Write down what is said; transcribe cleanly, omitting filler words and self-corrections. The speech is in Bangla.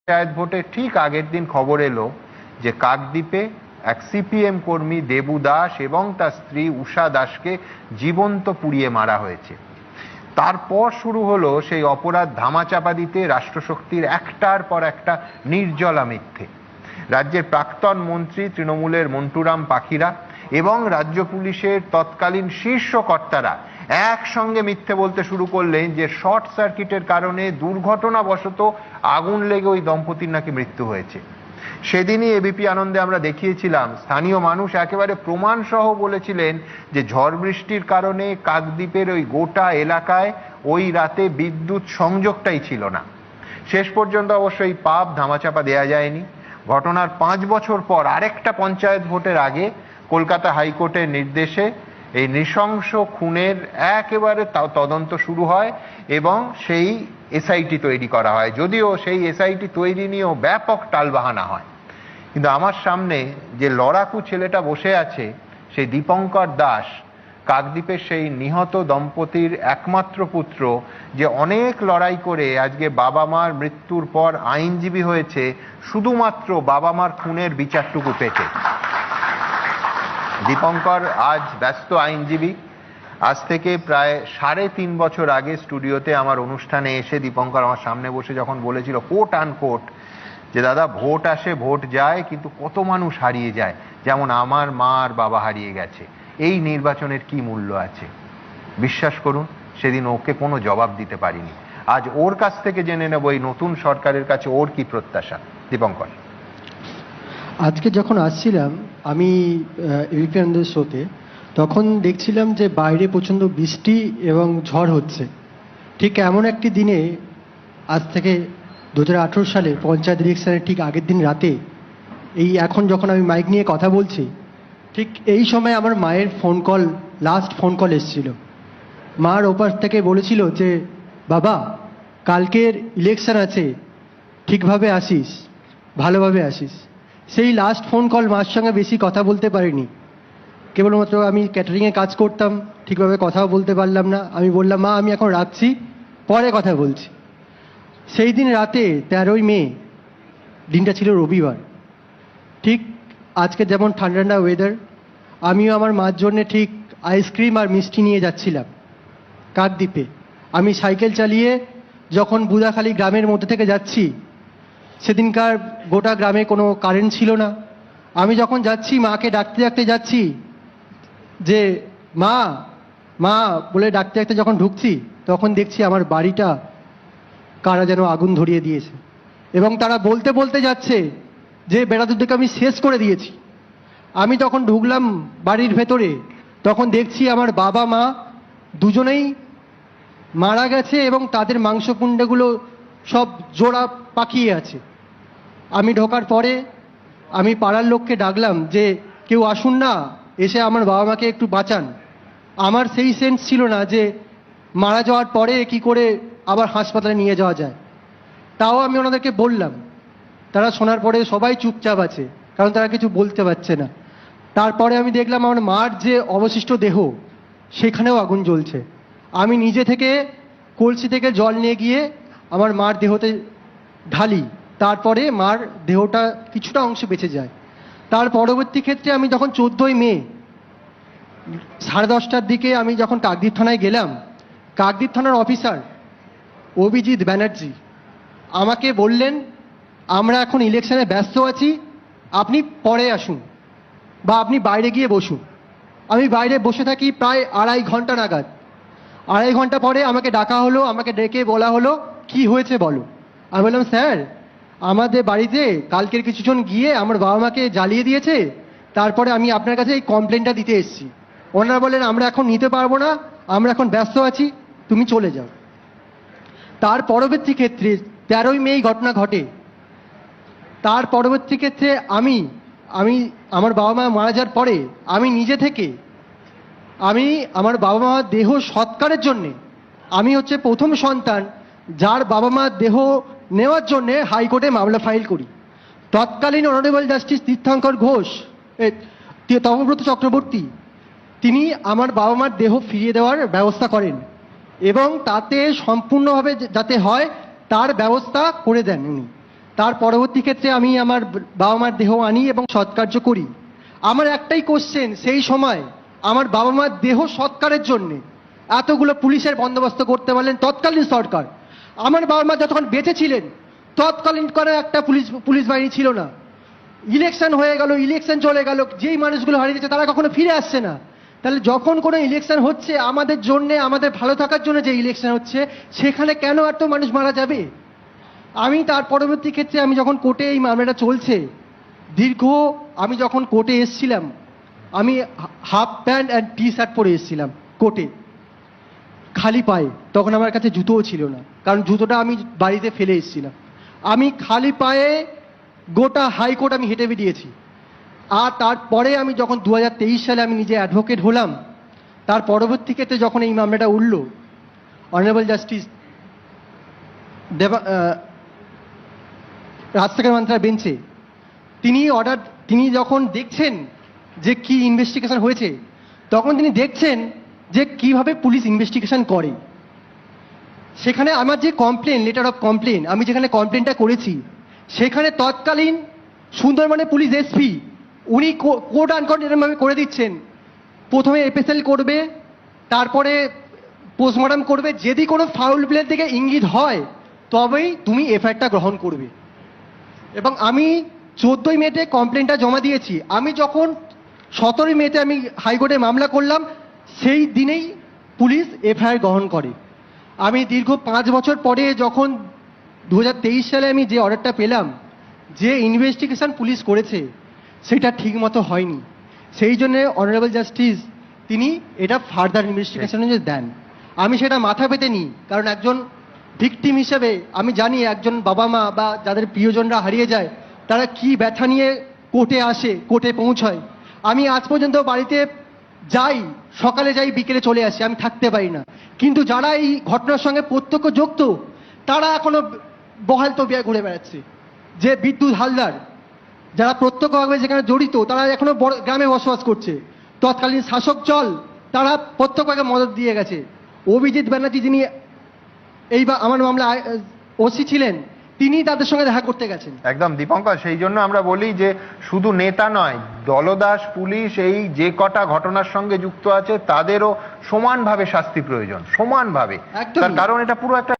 পঞ্চায়েত ভোটের ঠিক আগের দিন খবর এলো যে কাকদ্বীপে এক সিপিএম কর্মী দেবু দাস এবং তার স্ত্রী উষা দাসকে জীবন্ত পুড়িয়ে মারা হয়েছে। তারপর শুরু হলো সেই অপরাধ ধামাচাপা দিতে রাষ্ট্রশক্তির একটার পর একটা নির্জলা মিথ্যে। রাজ্যের প্রাক্তন মন্ত্রী তৃণমূলের মন্টুরাম পাখিরা এবং রাজ্য পুলিশের তৎকালীন শীর্ষ কর্তারা একসঙ্গে মিথ্যে বলতে শুরু করলেন যে শর্ট সার্কিটের কারণে দুর্ঘটনাবশত আগুন লেগে ওই দম্পতির নাকি মৃত্যু হয়েছে। সেদিনই এবিপি আনন্দে আমরা দেখিয়েছিলাম স্থানীয় মানুষ একেবারে প্রমাণ সহ বলেছিলেন যে ঝড় বৃষ্টির কারণে কাকদ্বীপের ওই গোটা এলাকায় ওই রাতে বিদ্যুৎ সংযোগটাই ছিল না। শেষ পর্যন্ত অবশ্য এই পাপ ধামাচাপা দেয়া যায়নি। ঘটনার 5 বছর পর আরেকটা পঞ্চায়েত ভোটের আগে কলকাতা হাইকোর্টের নির্দেশে এই নৃশংস খুনের একেবারে তদন্ত শুরু হয় এবং সেই এসআইটি তৈরি করা হয়, যদিও সেই এসআইটি তৈরি নিয়েও ব্যাপক টালবাহানা হয়। কিন্তু আমার সামনে যে লড়াকু ছেলেটা বসে আছে সেই দীপঙ্কর দাস, কাকদ্বীপের সেই নিহত দম্পতির একমাত্র পুত্র, যে অনেক লড়াই করে আজকে বাবা মার মৃত্যুর পর আইনজীবী হয়েছে শুধুমাত্র বাবা মার খুনের বিচারটুকু পেতে। দীপঙ্কর আজ ব্যস্ত আইনজীবী। আজ থেকে প্রায় 3.5 বছর আগে স্টুডিওতে আমার অনুষ্ঠানে এসে দীপঙ্কর আমার সামনে বসে যখন বলেছিল কোট আনকোট যে দাদা ভোট আসে ভোট যায় কিন্তু কত মানুষ হারিয়ে যায়, যেমন আমার মা আর বাবা হারিয়ে গেছে, এই নির্বাচনের কি মূল্য আছে? বিশ্বাস করুন সেদিন ওকে কোনো জবাব দিতে পারিনি। আজ ওর কাছ থেকে জেনে নেব এই নতুন সরকারের কাছে ওর কি প্রত্যাশা। দীপঙ্কর, আজকে যখন আসছিলাম আমি এবিপি আনন্দের শোতে, তখন দেখছিলাম যে বাইরে প্রচণ্ড বৃষ্টি এবং ঝড় হচ্ছে। ঠিক এমন একটি দিনে আজ থেকে 2018 সালে পঞ্চায়েত ইলেকশনের ঠিক আগের দিন রাতে এই এখন যখন আমি মাইক নিয়ে কথা বলছি, ঠিক এই সময় আমার মায়ের লাস্ট ফোন কল এসেছিল। মার ওপাশ থেকে বলেছিল যে বাবা কালকের ইলেকশন আছে, ঠিকভাবে আসিস, ভালোভাবে আসিস। সেই লাস্ট ফোন কল মার সঙ্গে বেশি কথা বলতে পারিনি। কেবলমাত্র আমি ক্যাটারিংয়ে কাজ করতাম, ঠিকভাবে কথাও বলতে পারলাম না। আমি বললাম মা আমি এখন রাখছি, পরে কথা বলছি। সেই দিন রাতে 13ই মে, দিনটা ছিল রবিবার। ঠিক আজকে যেমন ঠান্ডা ঠান্ডা ওয়েদার, আমিও আমার মার জন্যে ঠিক আইসক্রিম আর মিষ্টি নিয়ে যাচ্ছিলাম কাকদ্বীপে। আমি সাইকেল চালিয়ে যখন বুদাখালী গ্রামের মধ্যে থেকে যাচ্ছি, সেদিনকার গোটা গ্রামে কোনো কারেন্ট ছিল না। আমি যখন যাচ্ছি মাকে ডাকতে ডাকতে যাচ্ছি যে মা মা বলে ডাকতে ডাকতে যখন ঢুকছি, তখন দেখছি আমার বাড়িটা কারা যেন আগুন ধরিয়ে দিয়েছে এবং তারা বলতে বলতে যাচ্ছে যে বেড়াদুরটাকে আমি শেষ করে দিয়েছি। আমি তখন ঢুকলাম বাড়ির ভেতরে, তখন দেখছি আমার বাবা মা দুজনেই মারা গেছে এবং তাদের মাংসপুণ্ডগুলো সব জোড়া পাকিয়ে আছে। আমি ঢোকার পরে আমি পাড়ার লোককে ডাকলাম যে কেউ আসুন না, এসে আমার বাবা মাকে একটু বাঁচান। আমার সেই সেন্স ছিল না যে মারা যাওয়ার পরে কি করে আবার হাসপাতালে নিয়ে যাওয়া যায়। তাও আমি ওনাদেরকে বললাম। তারা শোনার পরে সবাই চুপচাপ আছে, কারণ তারা কিছু বলতে পারছে না। তারপরে আমি দেখলাম আমার মার যে অবশিষ্ট দেহ, সেখানেও আগুন জ্বলছে। আমি নিজে থেকে কলসি থেকে জল নিয়ে গিয়ে আমার মার দেহতে ঢালি, তারপরে মার দেহটা কিছুটা অংশ বেঁচে যায়। তার পরবর্তী ক্ষেত্রে আমি যখন 14ই মে 10:30টার দিকে আমি যখন কাকদ্বীপ থানায় গেলাম, কাকদ্বীপ থানার অফিসার অভিজিৎ ব্যানার্জি আমাকে বললেন আমরা এখন ইলেকশনে ব্যস্ত আছি, আপনি পরে আসুন বা আপনি বাইরে গিয়ে বসুন। আমি বাইরে বসে থাকি প্রায় 2.5 ঘন্টা নাগাদ। 2.5 ঘন্টা পরে আমাকে ডাকা হলো, আমাকে ডেকে বলা হলো কি হয়েছে বলো। আমি বললাম স্যার আমাদের বাড়িতে কালকের কিছুজন গিয়ে আমার বাবা মাকে জ্বালিয়ে দিয়েছে, তারপরে আমি আপনার কাছে এই কমপ্লেনটা দিতে এসেছি। ওনারা বললেন আমরা এখন নিতে পারবো না, আমরা এখন ব্যস্ত আছি, তুমি চলে যাও। তার পরবর্তী ক্ষেত্রে 13ই মে ঘটনা ঘটে। তার পরবর্তী ক্ষেত্রে আমি আমার বাবা মা মারা যাওয়ার পরে আমি নিজে থেকে আমার বাবা মা দেহ সৎকারের জন্যে, আমি হচ্ছে প্রথম সন্তান যার বাবা মা দেহ নেওয়ার জন্যে হাইকোর্টে মামলা ফাইল করি। তৎকালীন অনারেবল জাস্টিস তীর্থঙ্কর ঘোষ, তপব্রত চক্রবর্তী, তিনি আমার বাবা মার দেহ ফিরিয়ে দেওয়ার ব্যবস্থা করেন এবং তাতে সম্পূর্ণভাবে যাতে হয় তার ব্যবস্থা করে দেন উনি। তার পরবর্তী ক্ষেত্রে আমি আমার বাবা মার দেহ আনি এবং সৎকার্য করি। আমার একটাই কোশ্চেন, সেই সময় আমার বাবা মার দেহ সৎকারের জন্য এতগুলো পুলিশের বন্দোবস্ত করতে পারলেন তৎকালীন সরকার। আমার বাবা মা যতক্ষণ বেঁচে ছিলেন তৎকালীন করে একটা পুলিশ বাহিনী ছিল না। ইলেকশন হয়ে গেল, ইলেকশন চলে গেল, যেই মানুষগুলো হারিয়ে যাচ্ছে তারা কখনো ফিরে আসছে না। তাহলে যখন কোনো ইলেকশন হচ্ছে আমাদের জন্য, আমাদের ভালো থাকার জন্য যে ইলেকশন হচ্ছে, সেখানে কেন এত মানুষ মারা যাবে? আমি তার পরবর্তী ক্ষেত্রে আমি যখন কোর্টে এই মামলাটা চলছে, আমি যখন কোর্টে এসেছিলাম, আমি half pant and T shirt পরে এসেছিলাম কোর্টে, খালি পায়ে। তখন আমার কাছে জুতোও ছিল না, কারণ জুতোটা আমি বাড়িতে ফেলে এসেছিলাম। আমি খালি পায়ে গোটা হাইকোর্ট আমি হেঁটে বেরিয়েছি। আর তারপরে আমি যখন 2023 সালে আমি নিজে অ্যাডভোকেট হলাম, তার পরবর্তী ক্ষেত্রে যখন এই মামলাটা উঠল, অনারেবল জাস্টিস রাজশেখর মান্ত্রার বেঞ্চে তিনি যখন দেখছেন যে কি ইনভেস্টিগেশন হয়েছে, তখন তিনি দেখছেন যে কিভাবে পুলিশ ইনভেস্টিগেশন করে। সেখানে আমার যে কমপ্লেন, লেটার অফ কমপ্লেন, আমি যেখানে কমপ্লেনটা করেছি, সেখানে তৎকালীন সুন্দরবনের পুলিশ এসপি উনি কোড আনকোড এরকমভাবে করে দিচ্ছেন, প্রথমে এফএসএল করবে, তারপরে পোস্টমর্টম করবে, যদি কোনো ফাউল প্লের দিকে ইঙ্গিত হয় তবেই তুমি এফআইআরটা গ্রহণ করবে। এবং আমি 14ই মেতে কমপ্লেনটা জমা দিয়েছি। আমি যখন 17ই মেতে আমি হাইকোর্টে মামলা করলাম, সেই দিনেই পুলিশ এফআইআর গ্রহণ করে। আমি দীর্ঘ 5 বছর পরে যখন 2023 সালে আমি যে অর্ডারটা পেলাম, যে ইনভেস্টিগেশন পুলিশ করেছে সেটা ঠিক মতো হয়নি, সেই জন্য অনারেবল জাস্টিস তিনি এটা ফার্দার ইনভেস্টিগেশনে দেন। আমি সেটা মাথা পেতে নিই, কারণ একজন ভিকটিম হিসেবে আমি জানি একজন বাবা মা বা যাদের প্রিয়জনরা হারিয়ে যায় তারা কি ব্যথা নিয়ে কোর্টে আসে, কোর্টে পৌঁছয়। আমি আজ পর্যন্ত বাড়িতে যাই, সকালে যাই, বিকেলে চলে আসি, আমি থাকতে পারি না। কিন্তু যারা এই ঘটনার সঙ্গে প্রত্যক্ষ যুক্ত তারা এখনো বহাল তবিয়ায় ঘুরে বেড়াচ্ছে। যে বিদ্যুৎ হালদার, যারা প্রত্যক্ষভাবে যেখানে জড়িত তারা এখনো গ্রামে বসবাস করছে। তৎকালীন শাসক দল তারা প্রত্যক্ষভাবে মদত দিয়ে গেছে। অভিজিৎ ব্যানার্জি যিনি আমার মামলা ওসি ছিলেন, তিনি তাদের সঙ্গে দেখা করতে গেছেন। একদম দীপঙ্কর, সেই জন্য আমরা বলি যে শুধু নেতা নয়, দলদাস পুলিশ এই যে কটা ঘটনার সঙ্গে যুক্ত আছে তাদেরও সমানভাবে শাস্তি প্রয়োজন, সমানভাবে। একদমই। তার কারণ এটা পুরো একটা